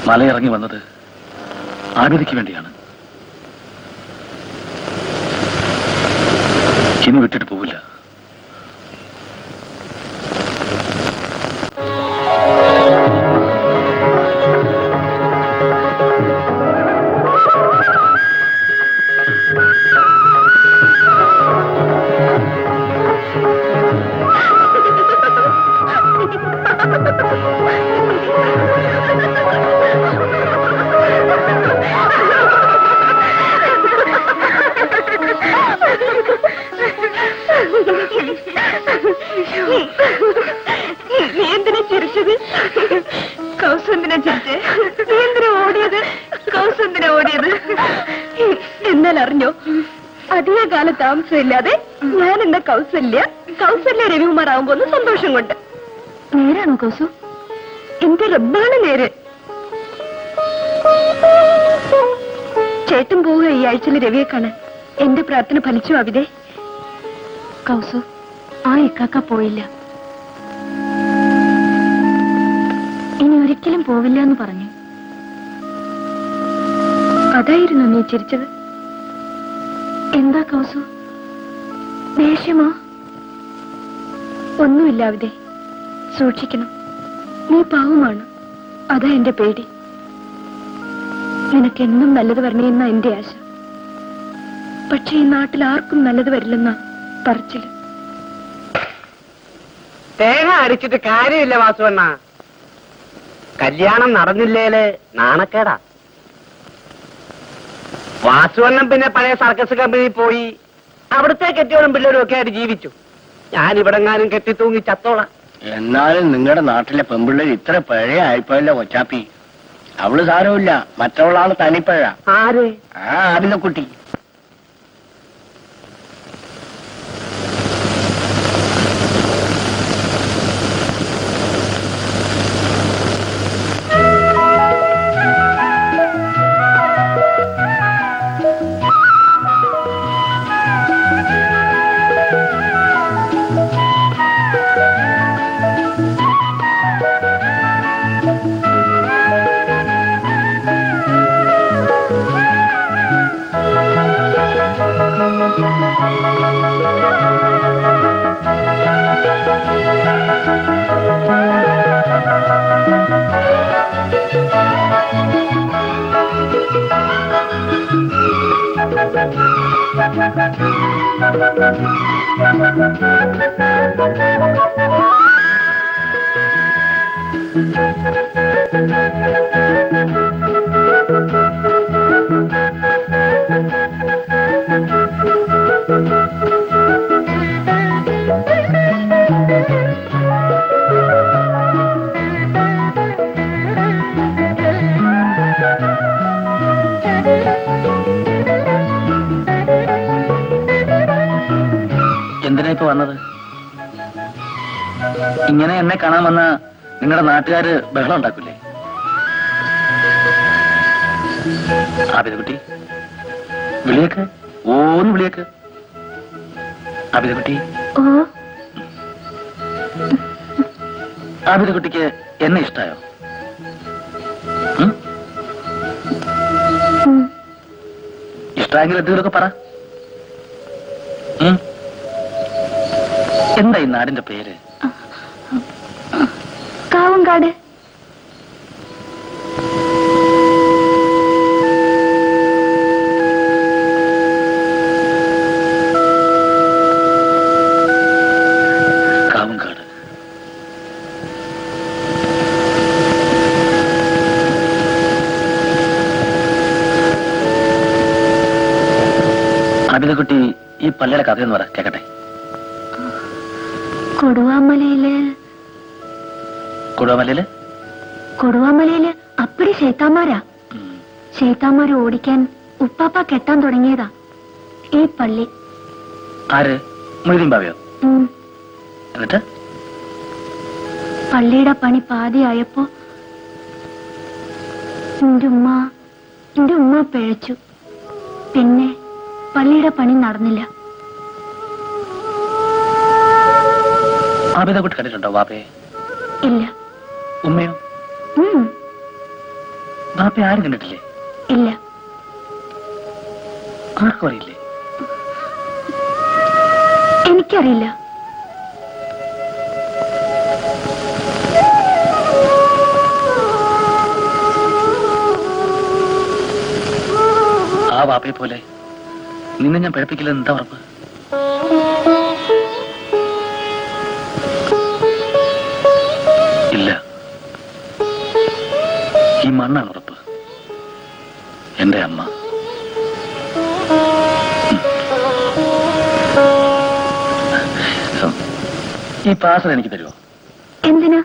മലയിറങ്ങി വന്നത് ആബിദയ്ക്ക് വേണ്ടിയാണ്. ഇനി വിട്ടിട്ട് പോവില്ല. നീ എന്തിനാ ചിരിച്ചത്? കൗസന്തിനാ ചിരിച്ചേ? നീ എന്തിനാ ഓടിയത്? കൗസന്തിനാ ഓടിയത്? എന്നാൽ അറിഞ്ഞോ, അധിക കാല താമസമില്ലാതെ ഞാൻ എന്താ കൗസല്യ രവികുമാർ ആവുമ്പോന്ന് സന്തോഷം കൊണ്ട്. നേരാണോ കൗസു? എന്റെ റബ്ബാണ് നേര്. ചേട്ടൻ പോവുക ഈ ആഴ്ചയിൽ രവിയെ കാണാൻ. എന്റെ പ്രാർത്ഥന ഫലിച്ചു അവിതേ. കൗസു, ആ ഇക്കാക്ക പോയില്ല. ഇനി ഒരിക്കലും പോവില്ല എന്ന് പറഞ്ഞു. അതായിരുന്നു നീ ചിരിച്ചത്? എന്താ കൗസു, ദേഷ്യമോ? ഒന്നുമില്ല അവിടെ. സൂക്ഷിക്കണം, നീ പാവമാണ്. അതാ എന്റെ പേടി. നിനക്കെന്നും നല്ലത് വരണമെന്ന എന്റെ ആശ. പക്ഷെ ഈ നാട്ടിൽ ആർക്കും നല്ലത് വരില്ലെന്നാ പറച്ചില്. തേങ്ങ അടിച്ചിട്ട് കാര്യമില്ല വാസുവണ്ണ. കല്യാണം നടന്നില്ലേല് നാണക്കേടാ. വാസുവണ്ണൻ പിന്നെ പഴയ സർക്കസ് കമ്പനിയിൽ പോയി അവിടുത്തെ കെട്ടിയോളും പിള്ളേരും ഒക്കെ ആയിട്ട് ജീവിച്ചു. ഞാൻ ഇവിടെങ്ങാനും കെട്ടിത്തൂങ്ങി ചത്തോളാം. എന്നാലും നിങ്ങളുടെ നാട്ടിലെ പെൺപിള്ളേർ ഇത്ര പഴയ ആയിപ്പോയല്ലോ കൊച്ചാപ്പി. അവള് സാരമില്ല, മറ്റവളാണ് തനിപ്പഴ. ആര്? ആബിദക്കുട്ടി. എന്തിനാ ഇപ്പൊ വന്നത്? ഇങ്ങനെ എന്നെ കാണാൻ വന്ന നിങ്ങളുടെ നാട്ടുകാര് ബഹളം ഉണ്ടാക്കൂലേ? ആബിദക്കുട്ടി, വിളിയേക്ക്. ഓന്ന് വിളിയേക്ക്. ആബിദക്കുട്ടി. ആബിദക്കുട്ടിക്ക് എന്നെ ഇഷ്ടായോ? ഇഷ്ടമെങ്കിൽ എന്തെങ്കിലുമൊക്കെ പറ. എന്താ ഈ നാടിന്റെ പേര്? കാവങ്കാട്. കാവങ്കാട്. ആബിദക്കുട്ടി, ഈ പള്ളിയുടെ കഥയെന്ന് പറ, കേക്കട്ടെ. കൊടുവാമലയില് അപ്പടി ശൈത്താന്മാരാ. ശൈത്താന്മാര് ഓടിക്കാൻ ഉപ്പാപ്പ കെട്ടാൻ തുടങ്ങിയതാ ഈ പള്ളി. ആര്? മൊയ്തീൻ ബാവയോ? എന്നിട്ട് പള്ളിയുടെ പണി പാതിയായപ്പോ എന്റെ ഉമ്മ പിഴച്ചു. പിന്നെ പള്ളിയുടെ പണി നടന്നില്ല. ആബിദക്കുട്ടി കണ്ടിട്ടുണ്ടോ വാപ്പയെ? ഇല്ല. ഉമ്മയോ? ബാപ്പയെ ആരും കണ്ടിട്ടില്ലേ? ഇല്ല. ആർക്കും അറിയില്ലേ? എനിക്കറിയില്ല. ആ ബാപ്പയെ പോലെ നിന്നെ ഞാൻ പിഴപ്പിക്കില്ലെന്ന് എന്താ ഉറപ്പ്? ഇല്ല, ഈ മണ്ണാണ് ഉറപ്പ്. എന്റെ അമ്മ. ഈ പാസൽ എനിക്ക് തരുമോ? എന്തിനാ?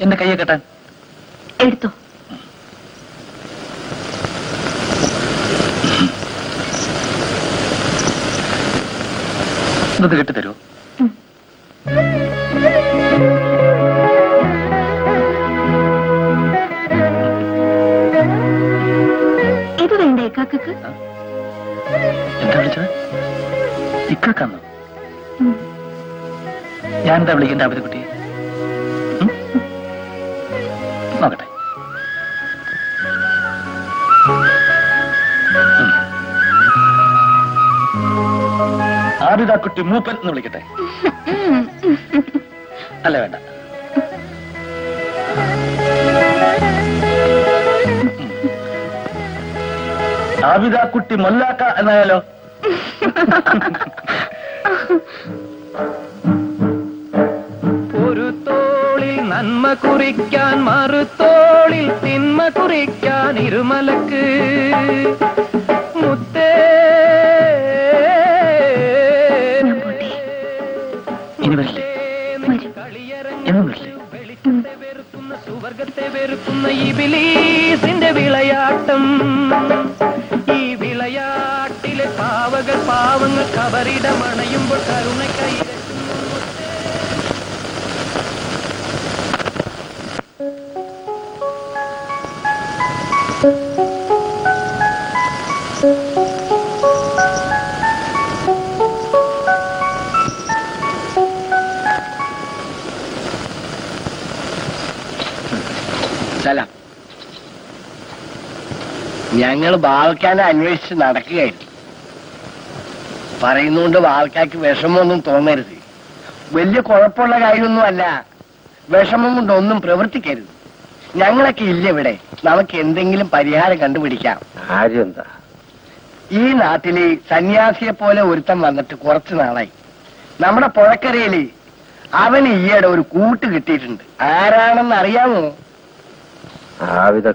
എന്റെ കയ്യെ കെട്ടാൻ. എടുത്തോ. ഇന്നത് കെട്ടിത്തരുമോ? ഇത് വേണ്ട ഇക്കാക്കക്ക്? എന്താ വിളിച്ചത്? ഇക്കാക്കാന്നോ? ഞാൻ എന്താ വിളിക്കേണ്ട അവധി കുട്ടിയെ? നോക്കട്ടെ. ആബിദാക്കുട്ടി മൂപ്പൻ എന്ന് വിളിക്കട്ടെ? അല്ല, വേണ്ട. ആബിദാക്കുട്ടി മൊല്ലാക്ക എന്നായാലോ? ഒരു തോളിൽ നന്മ കുറിക്കാൻ മറുതോളിൽ തിന്മ കുറിക്കാൻ ഇരുമലക്ക് മുത്തേ. ഇനി വരില്ലേ? എന്നും വരില്ലേ? വെളിച്ചത്തെ വെറുക്കുന്ന സുവർഗത്തെ വെറുക്കുന്ന ഇബിലീസിന്റെ വിളയാട്ടം. ഈ വിളയാട്ടിലെ പാവങ്ങൾ കബറിടമണയുമ്പോൾ കരുണക്കൈ സലാം. ഞങ്ങൾ ബാവക്കാനെ അന്വേഷിച്ച് നടക്കുകയായിരുന്നു. പറയുന്നുകൊണ്ട് ബാവക്കാക്ക് വിഷമമൊന്നും തോന്നരുത്. വലിയ കുഴപ്പമുള്ള കാര്യമൊന്നുമല്ല. വിഷമം കൊണ്ടൊന്നും പ്രവർത്തിക്കരുത്. ഞങ്ങളൊക്കെ ഇല്ല ഇവിടെ. നമുക്ക് എന്തെങ്കിലും പരിഹാരം കണ്ടുപിടിക്കാം. കാര്യം എന്താ? ഈ നാട്ടില് സന്യാസിയെ പോലെ ഒരുത്തൻ വന്നിട്ട് കുറച്ചു നാളായി. നമ്മുടെ പുഴക്കരയില് അവന് ഈയിടെ ഒരു കൂട്ട് കിട്ടിയിട്ടുണ്ട്. ആരാണെന്ന് അറിയാമോ? ആവിധ